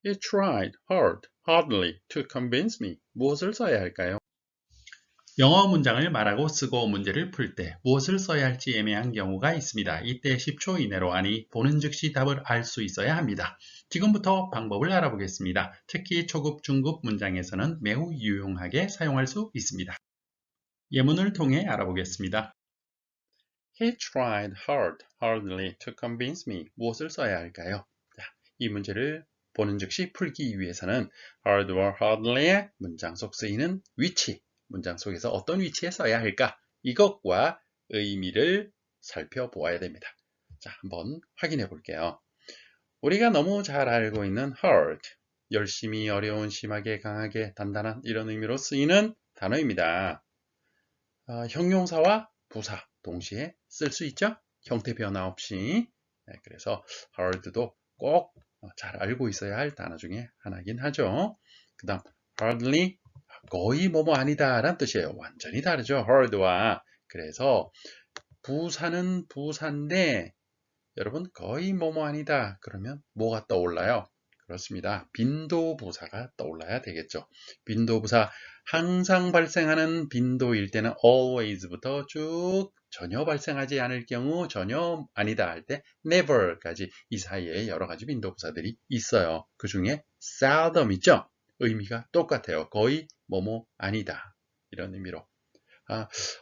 He tried hardly to convince me. 무엇을 써야 할까요? 영어 문장을 말하고 쓰고 문제를 풀 때 무엇을 써야 할지 애매한 경우가 있습니다. 이때 10초 이내로 아니 보는 즉시 답을 알 수 있어야 합니다. 지금부터 방법을 알아보겠습니다. 특히 초급, 중급 문장에서는 매우 유용하게 사용할 수 있습니다. 예문을 통해 알아보겠습니다. He tried hardly to convince me. 무엇을 써야 할까요? 자, 이 문제를 보는 즉시 풀기 위해서는 hard와 hardly의 문장 속 쓰이는 위치, 문장 속에서 어떤 위치에 써야 할까? 이것과 의미를 살펴보아야 됩니다. 자, 한번 확인해 볼게요. 우리가 너무 잘 알고 있는 hard, 열심히, 어려운, 심하게, 강하게, 단단한 이런 의미로 쓰이는 단어입니다. 형용사와 부사 동시에 쓸 수 있죠? 형태 변화 없이. 그래서 hard도 꼭 잘 알고 있어야 할 단어 중에 하나긴 하죠. 그 다음 hardly, 거의 뭐뭐 아니다 라는 뜻이에요. 완전히 다르죠, hard와. 그래서 부사는 부사인데 여러분 거의 뭐뭐 아니다 그러면 뭐가 떠올라요? 그렇습니다. 빈도부사가 떠올라야 되겠죠. 빈도부사, 항상 발생하는 빈도일 때는 always부터 쭉 전혀 발생하지 않을 경우 전혀 아니다 할 때 never까지 이 사이에 여러 가지 빈도부사들이 있어요. 그 중에 seldom 있죠? 의미가 똑같아요. 거의 뭐뭐 아니다 이런 의미로.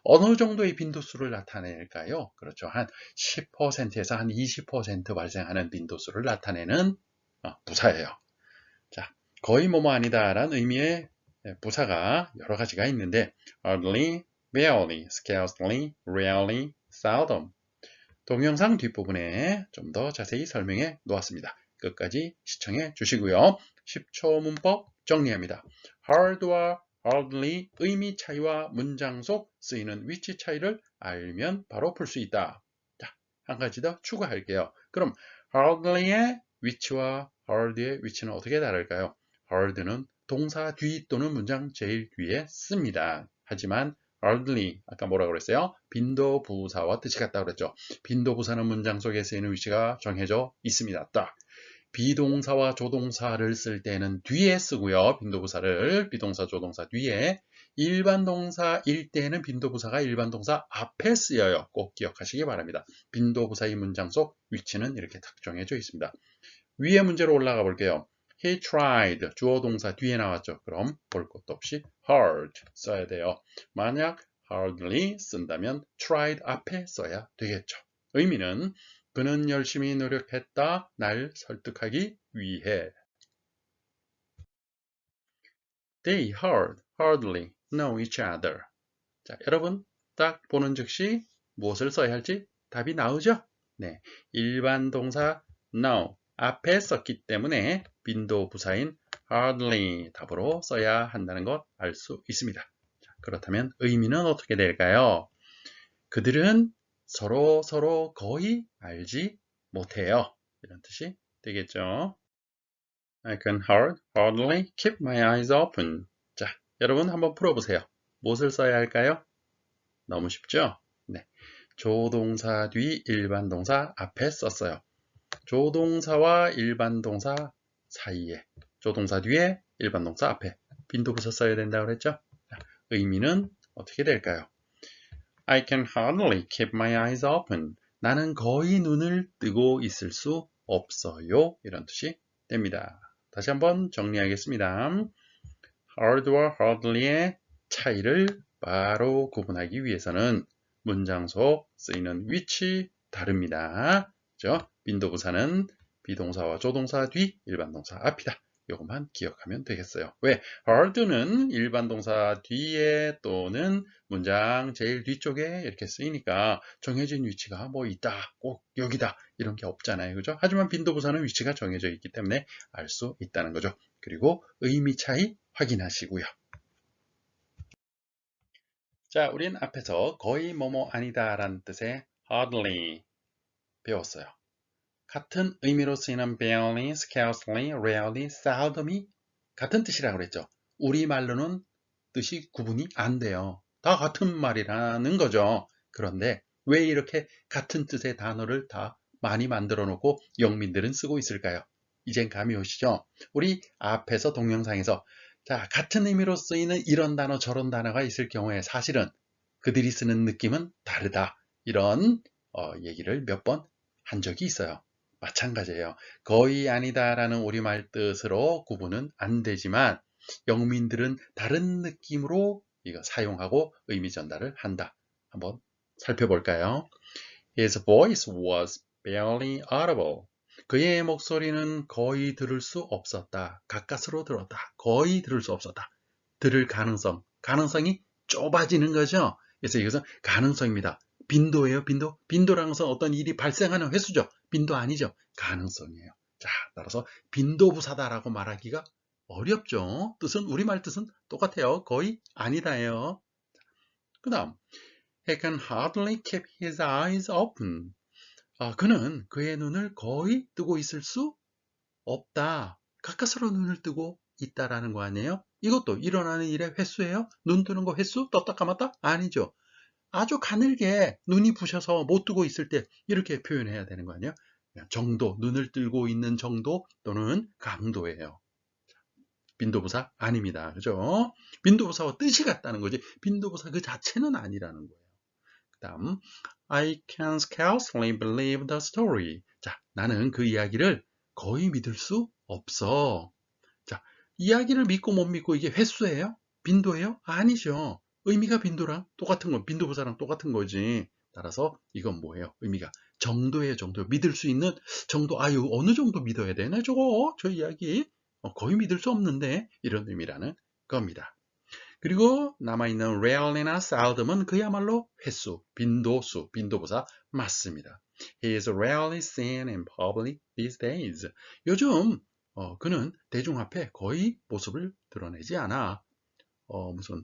어느 정도의 빈도수를 나타낼까요? 그렇죠. 한 10%에서 한 20% 발생하는 빈도수를 나타내는 부사예요. 자, 거의 뭐뭐 아니다라는 의미의 부사가 여러 가지가 있는데 hardly, barely, scarcely, rarely, seldom. 동영상 뒷부분에 좀 더 자세히 설명해 놓았습니다. 끝까지 시청해 주시고요. 10초 문법 정리합니다. hard와 hardly 의미 차이와 문장 속 쓰이는 위치 차이를 알면 바로 풀 수 있다. 자, 한 가지 더 추가할게요. 그럼 hardly의 위치와 hard의 위치는 어떻게 다를까요? hard는 동사 뒤 또는 문장 제일 뒤에 씁니다. 하지만 hardly, 아까 뭐라고 그랬어요? 빈도부사와 뜻이 같다고 그랬죠. 빈도부사는 문장 속에 쓰이는 위치가 정해져 있습니다. 딱. 비동사와 조동사를 쓸 때는 뒤에 쓰고요. 빈도부사를 비동사, 조동사 뒤에. 일반 동사일 때는 빈도부사가 일반 동사 앞에 쓰여요. 꼭 기억하시기 바랍니다. 빈도부사의 문장 속 위치는 이렇게 딱 정해져 있습니다. 위에 문제로 올라가 볼게요. He tried, 주어 동사 뒤에 나왔죠. 그럼 볼 것도 없이 hard 써야 돼요. 만약 hardly 쓴다면 tried 앞에 써야 되겠죠. 의미는 그는 열심히 노력했다. 날 설득하기 위해. They hardly know each other. 자, 여러분 딱 보는 즉시 무엇을 써야 할지 답이 나오죠? 네, 일반 동사 know 앞에 썼기 때문에 빈도부사인 hardly 답으로 써야 한다는 것 알 수 있습니다. 자, 그렇다면 의미는 어떻게 될까요? 그들은 서로 거의 알지 못해요. 이런 뜻이 되겠죠. I can hardly keep my eyes open. 자, 여러분 한번 풀어보세요. 무엇을 써야 할까요? 너무 쉽죠? 네. 조동사 뒤 일반 동사 앞에 썼어요. 조동사와 일반 동사 사이에, 조동사 뒤에 일반 동사 앞에 빈도부사 써야 된다고 그랬죠? 의미는 어떻게 될까요? I can hardly keep my eyes open. 나는 거의 눈을 뜨고 있을 수 없어요. 이런 뜻이 됩니다. 다시 한번 정리하겠습니다. hard와 hardly의 차이를 바로 구분하기 위해서는 문장 속 쓰이는 위치 다릅니다. 그죠? 빈도부사는 비동사와 조동사 뒤, 일반 동사 앞이다. 이것만 기억하면 되겠어요. 왜? hard는 일반 동사 뒤에 또는 문장 제일 뒤쪽에 이렇게 쓰이니까 정해진 위치가 뭐 있다, 꼭 여기다 이런 게 없잖아요. 그죠? 하지만 빈도부사는 위치가 정해져 있기 때문에 알 수 있다는 거죠. 그리고 의미 차이 확인하시고요. 자, 우린 앞에서 거의 뭐뭐 아니다 라는 뜻의 hardly 배웠어요. 같은 의미로 쓰이는 barely, scarcely, rarely, seldom이 같은 뜻이라고 그랬죠. 우리말로는 뜻이 구분이 안 돼요. 다 같은 말이라는 거죠. 그런데 왜 이렇게 같은 뜻의 단어를 다 많이 만들어 놓고 영민들은 쓰고 있을까요? 이젠 감이 오시죠? 우리 앞에서 동영상에서 자, 같은 의미로 쓰이는 이런 단어 저런 단어가 있을 경우에 사실은 그들이 쓰는 느낌은 다르다. 이런 얘기를 몇 번 한 적이 있어요. 마찬가지예요. 거의 아니다라는 우리말 뜻으로 구분은 안 되지만 영민들은 다른 느낌으로 이거 사용하고 의미 전달을 한다. 한번 살펴볼까요? His voice was barely audible. 그의 목소리는 거의 들을 수 없었다. 가까스로 들었다. 거의 들을 수 없었다. 들을 가능성이 좁아지는 거죠. 그래서 이것은 가능성입니다. 빈도예요, 빈도. 빈도라는 것은 어떤 일이 발생하는 횟수죠. 빈도 아니죠. 가능성이에요. 자, 따라서 빈도부사다라고 말하기가 어렵죠. 뜻은, 우리말 뜻은 똑같아요. 거의 아니다예요. 그 다음, He can hardly keep his eyes open. 그는 그의 눈을 거의 뜨고 있을 수 없다. 가까스로 눈을 뜨고 있다라는 거 아니에요? 이것도 일어나는 일의 횟수예요? 눈 뜨는 거 횟수? 떴다 감았다? 아니죠. 아주 가늘게 눈이 부셔서 못 뜨고 있을 때 이렇게 표현해야 되는 거 아니에요? 정도, 눈을 뜨고 있는 정도 또는 강도예요. 빈도부사 아닙니다. 그죠? 빈도부사와 뜻이 같다는 거지 빈도부사 그 자체는 아니라는 거예요. 그 다음 I can scarcely believe the story. 자, 나는 그 이야기를 거의 믿을 수 없어. 자, 이야기를 믿고 못 믿고 이게 횟수예요? 빈도예요? 아니죠. 의미가 빈도랑 똑같은 거, 빈도부사랑 똑같은 거지. 따라서 이건 뭐예요? 의미가 정도예요, 정도. 믿을 수 있는 정도. 아유, 어느 정도 믿어야 되나 저거? 저 이야기 거의 믿을 수 없는데 이런 의미라는 겁니다. 그리고 남아있는 rarely나 seldom은 그야말로 횟수, 빈도수, 빈도부사 맞습니다. He is rarely seen in public these days. 요즘 그는 대중 앞에 거의 모습을 드러내지 않아. 무슨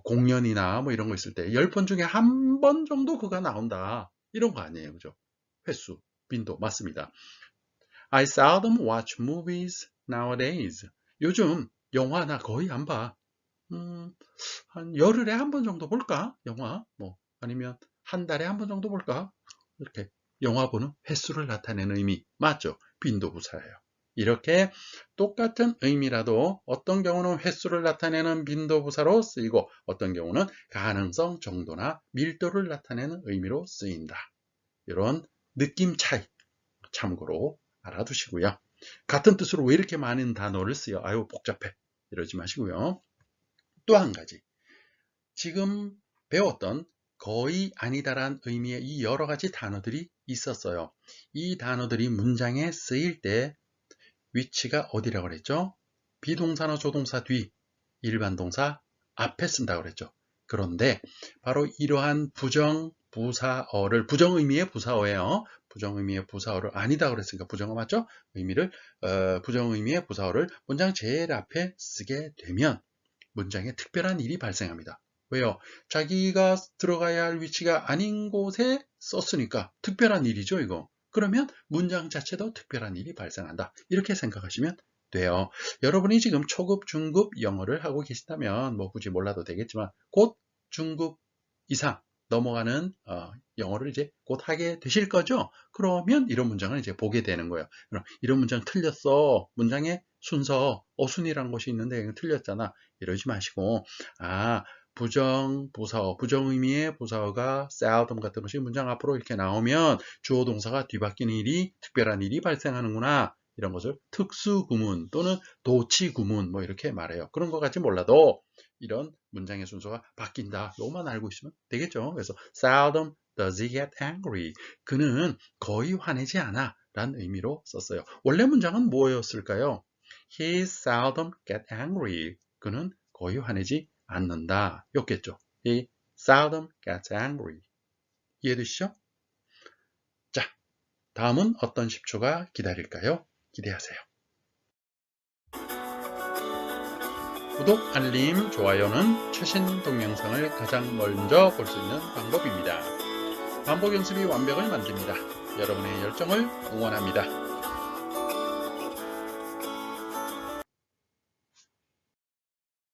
공연이나 뭐 이런 거 있을 때 10번 중에 한 번 정도 그가 나온다. 이런 거 아니에요. 그죠? 횟수, 빈도 맞습니다. I seldom watch movies nowadays. 요즘 영화 나 거의 안 봐. 한 열흘에 한 번 정도 볼까? 영화 뭐 아니면 한 달에 한 번 정도 볼까? 이렇게 영화 보는 횟수를 나타내는 의미 맞죠? 빈도부사예요. 이렇게 똑같은 의미라도 어떤 경우는 횟수를 나타내는 빈도부사로 쓰이고 어떤 경우는 가능성 정도나 밀도를 나타내는 의미로 쓰인다. 이런 느낌 차이 참고로 알아두시고요. 같은 뜻으로 왜 이렇게 많은 단어를 쓰여? 아유 복잡해. 이러지 마시고요. 또 한 가지. 지금 배웠던 거의 아니다란 의미의 이 여러 가지 단어들이 있었어요. 이 단어들이 문장에 쓰일 때 위치가 어디라고 그랬죠? 비동사나 조동사 뒤, 일반 동사 앞에 쓴다고 그랬죠. 그런데 바로 이러한 부정부사어를, 부정의미의 부사어예요. 부정의미의 부사어를 아니다 그랬으니까 부정어 맞죠? 부정의미의 부사어를 문장 제일 앞에 쓰게 되면 문장에 특별한 일이 발생합니다. 왜요? 자기가 들어가야 할 위치가 아닌 곳에 썼으니까 특별한 일이죠, 이거. 그러면 문장 자체도 특별한 일이 발생한다. 이렇게 생각하시면 돼요. 여러분이 지금 초급, 중급 영어를 하고 계시다면 뭐 굳이 몰라도 되겠지만 곧 중급 이상 넘어가는 영어를 이제 곧 하게 되실 거죠. 그러면 이런 문장을 이제 보게 되는 거예요. 그럼 이런 문장 틀렸어. 문장의 순서, 어순이라는 것이 있는데 이거 틀렸잖아. 이러지 마시고 부정부사어, 부정의미의 부사어가 seldom 같은 것이 문장 앞으로 이렇게 나오면 주어 동사가 뒤바뀌는 일이, 특별한 일이 발생하는구나. 이런 것을 특수구문 또는 도치구문 뭐 이렇게 말해요. 그런 것까지 몰라도 이런 문장의 순서가 바뀐다. 이것만 알고 있으면 되겠죠. 그래서 seldom does he get angry. 그는 거의 화내지 않아 라는 의미로 썼어요. 원래 문장은 뭐였을까요? He seldom get angry. 그는 거의 화내지 않는다. 였겠죠. He seldom gets angry. 이해되시죠? 자, 다음은 어떤 10초가 기다릴까요? 기대하세요. 구독, 알림, 좋아요는 최신 동영상을 가장 먼저 볼 수 있는 방법입니다. 반복 연습이 완벽을 만듭니다. 여러분의 열정을 응원합니다.